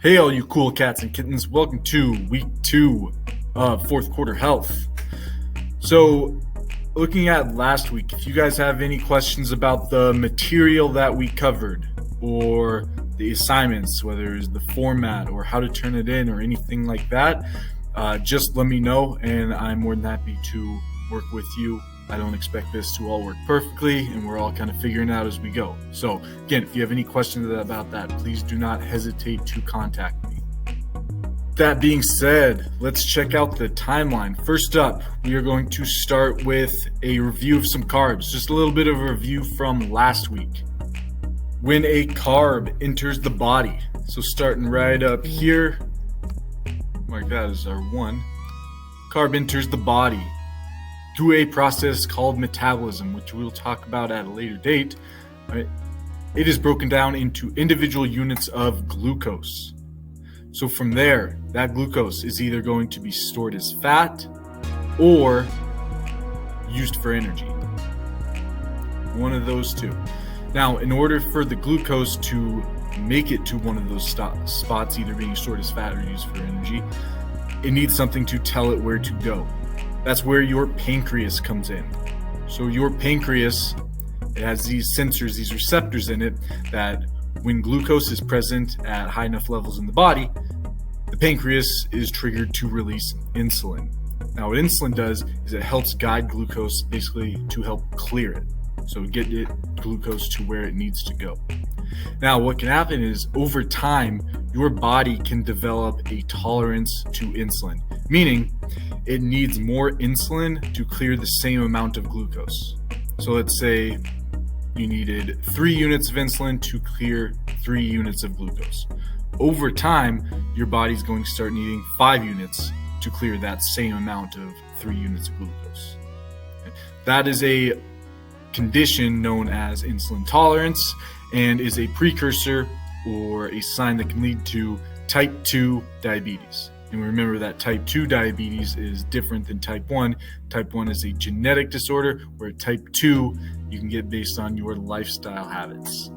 Hey, all you cool cats and kittens. Welcome to week 2 of fourth quarter health. So, looking at last week, if you guys have any questions about the material that we covered or the assignments, whether it's the format or how to turn it in or anything like that, just let me know and I'm more than happy to work with you. I don't expect this to all work perfectly, and we're all kind of figuring it out as we go. So, again, if you have any questions about that, please do not hesitate to contact me. That being said, let's check out the timeline. First up, we are going to start with a review of some carbs, just a little bit of a review from last week. When a carb enters the body, so starting right up here, mark that as our 1, carb enters the body through a process called metabolism, which we'll talk about at a later date. Right? It is broken down into individual units of glucose. So from there, that glucose is either going to be stored as fat or used for energy. One of those two. Now, in order for the glucose to make it to one of those spots, either being stored as fat or used for energy, it needs something to tell it where to go. That's where your pancreas comes in. So your pancreas, it has these sensors, these receptors in it, that when glucose is present at high enough levels in the body, the pancreas is triggered to release insulin. Now what insulin does is it helps guide glucose basically to help clear it. So get it glucose to where it needs to go. Now what can happen is over time, your body can develop a tolerance to insulin, meaning it needs more insulin to clear the same amount of glucose. So let's say you needed 3 units of insulin to clear 3 units of glucose. Over time, your body's going to start needing 5 units to clear that same amount of 3 units of glucose. That is a condition known as insulin tolerance and is a precursor or a sign that can lead to type 2 diabetes. And remember that type 2 diabetes is different than type 1. Type 1 is a genetic disorder, where type 2 you can get based on your lifestyle habits.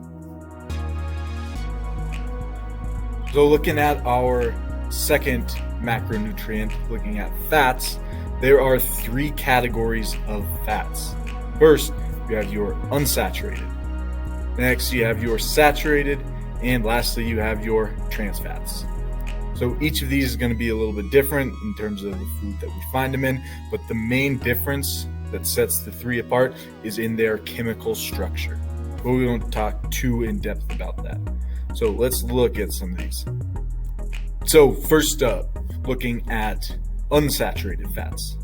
So looking at our second macronutrient, looking at fats, there are 3 categories of fats. First, you have your unsaturated. Next, you have your saturated. And lastly, you have your trans fats. So each of these is going to be a little bit different in terms of the food that we find them in, but the main difference that sets the 3 apart is in their chemical structure. But we won't talk too in depth about that. So let's look at some of these. So first up, looking at unsaturated fats.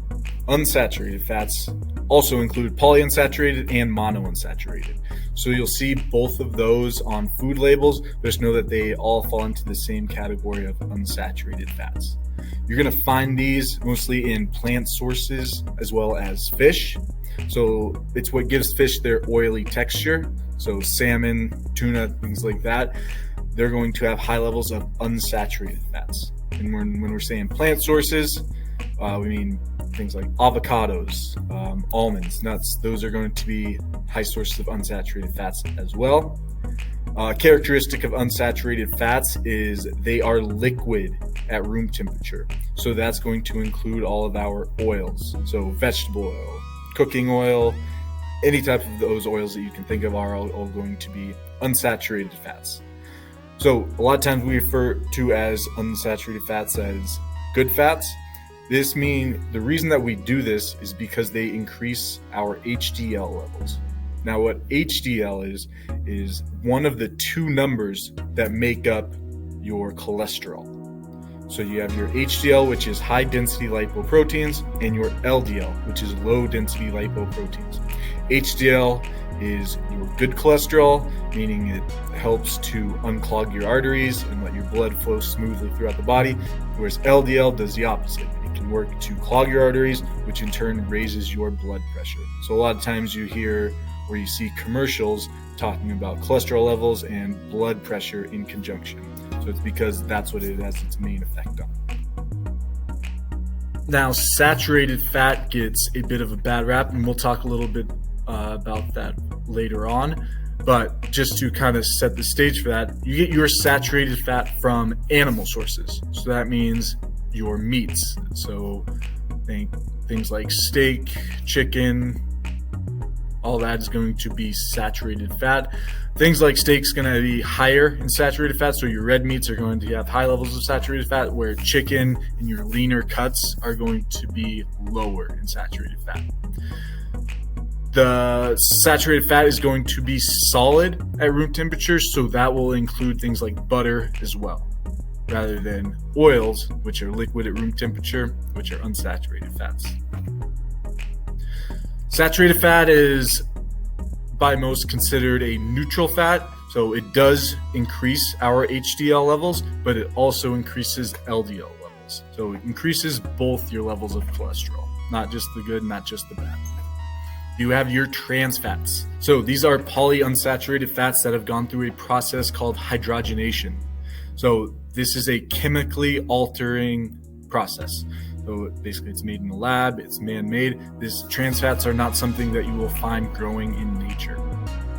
Unsaturated fats also include polyunsaturated and monounsaturated. So you'll see both of those on food labels. Just know that they all fall into the same category of unsaturated fats. You're going to find these mostly in plant sources as well as fish. So it's what gives fish their oily texture. So salmon, tuna, things like that, they're going to have high levels of unsaturated fats. And when we're saying plant sources, we mean things like avocados, almonds, nuts. Those are going to be high sources of unsaturated fats as well. Characteristic of unsaturated fats is they are liquid at room temperature. So that's going to include all of our oils. So vegetable oil, cooking oil, any type of those oils that you can think of are all going to be unsaturated fats. So a lot of times we refer to as unsaturated fats as good fats. The reason that we do this is because they increase our HDL levels. Now what HDL is one of the 2 numbers that make up your cholesterol. So you have your HDL, which is high density lipoproteins, and your LDL, which is low density lipoproteins. HDL is your good cholesterol, meaning it helps to unclog your arteries and let your blood flow smoothly throughout the body, whereas LDL does the opposite. It can work to clog your arteries, which in turn raises your blood pressure. So a lot of times you hear or you see commercials talking about cholesterol levels and blood pressure in conjunction. So it's because that's what it has its main effect on. Now, saturated fat gets a bit of a bad rap, and we'll talk a little bit about that later on. But just to kind of set the stage for that, you get your saturated fat from animal sources. So that means your meats. So think things like steak, chicken, all that is going to be saturated fat. Things like steak's going to be higher in saturated fat, so your red meats are going to have high levels of saturated fat, where chicken and your leaner cuts are going to be lower in saturated fat. The saturated fat is going to be solid at room temperature, so that will include things like butter as well, rather than oils, which are liquid at room temperature, which are unsaturated fats. Saturated fat is by most considered a neutral fat, so it does increase our HDL levels, but it also increases LDL levels. So it increases both your levels of cholesterol, not just the good, not just the bad. You have your trans fats. So these are polyunsaturated fats that have gone through a process called hydrogenation. So this is a chemically altering process. So basically it's made in the lab, it's man-made. Trans fats are not something that you will find growing in nature.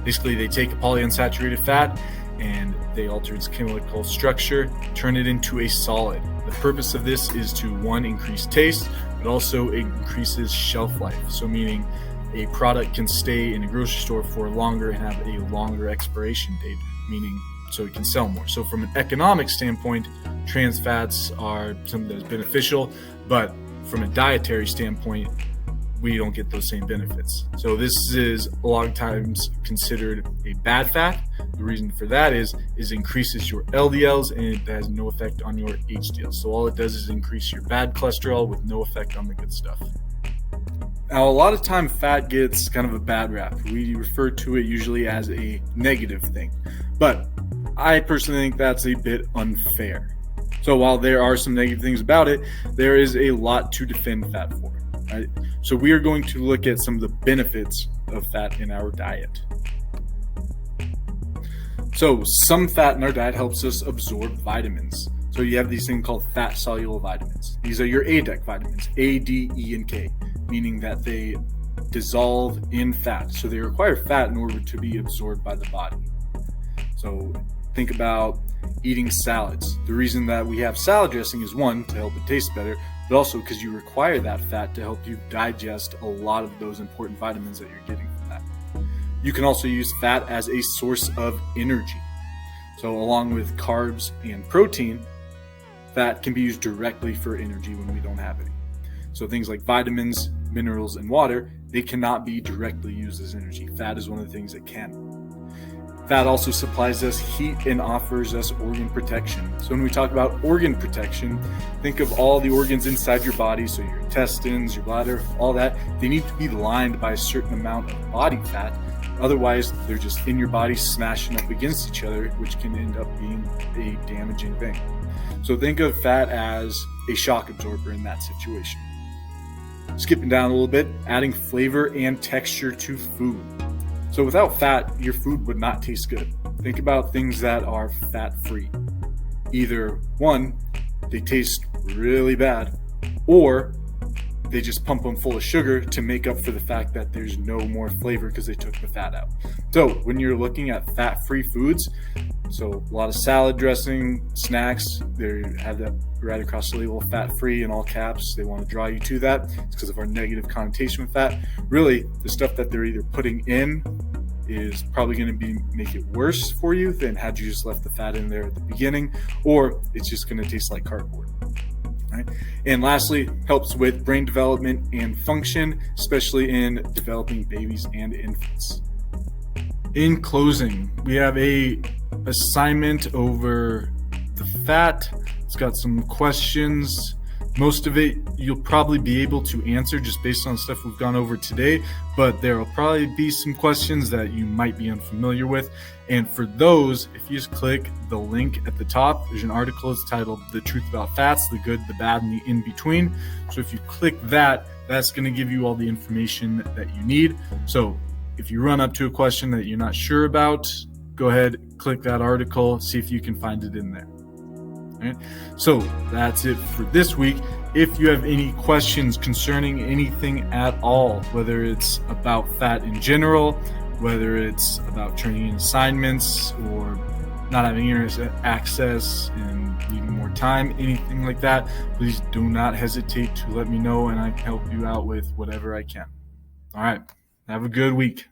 Basically they take a polyunsaturated fat and they alter its chemical structure, turn it into a solid. The purpose of this is to, one, increase taste, but also it increases shelf life. So meaning a product can stay in a grocery store for longer and have a longer expiration date, meaning so it can sell more. So from an economic standpoint, trans fats are something that is beneficial, but from a dietary standpoint, we don't get those same benefits. So this is a lot of times considered a bad fat. The reason for that is increases your LDLs and it has no effect on your HDLs. So all it does is increase your bad cholesterol with no effect on the good stuff. Now, a lot of time fat gets kind of a bad rap. We refer to it usually as a negative thing, but I personally think that's a bit unfair. So while there are some negative things about it, there is a lot to defend fat for. Right? So we are going to look at some of the benefits of fat in our diet. So some fat in our diet helps us absorb vitamins. So you have these things called fat soluble vitamins. These are your ADEC vitamins, A, D, E, and K, meaning that they dissolve in fat. So they require fat in order to be absorbed by the body. So think about eating salads. The reason that we have salad dressing is, one, to help it taste better, but also because you require that fat to help you digest a lot of those important vitamins that you're getting from that. You can also use fat as a source of energy. So along with carbs and protein, fat can be used directly for energy when we don't have any. So things like vitamins, minerals, and water, they cannot be directly used as energy. Fat is one of the things that can. Fat also supplies us heat and offers us organ protection. So when we talk about organ protection, think of all the organs inside your body, so your intestines, your bladder, all that. They need to be lined by a certain amount of body fat. Otherwise, they're just in your body smashing up against each other, which can end up being a damaging thing. So think of fat as a shock absorber in that situation. Skipping down a little bit, adding flavor and texture to food. So without fat, your food would not taste good. Think about things that are fat-free. Either one, they taste really bad, or they just pump them full of sugar to make up for the fact that there's no more flavor because they took the fat out. So when you're looking at fat-free foods, so a lot of salad dressing, snacks, they have that right across the label, fat-free in all caps. They want to draw you to that. It's because of our negative connotation with fat. Really, the stuff that they're either putting in is probably going to make it worse for you than had you just left the fat in there at the beginning, or it's just going to taste like cardboard. Right? And lastly, helps with brain development and function, especially in developing babies and infants. In closing, we have a assignment over the fat. It's got some questions. Most of it you'll probably be able to answer just based on stuff we've gone over today, but there will probably be some questions that you might be unfamiliar with. And for those, if you just click the link at the top, there's an article. It's titled The Truth About Fats, the Good, the Bad, and the In-Between. So if you click that, that's going to give you all the information that you need. So if you run up to a question that you're not sure about, go ahead, click that article, see if you can find it in there. Right? So that's it for this week. If you have any questions concerning anything at all, whether it's about fat in general whether it's about turning in assignments or not having internet access and needing more time, anything like that, please do not hesitate to let me know, and I can help you out with whatever I can. All right. Have a good week.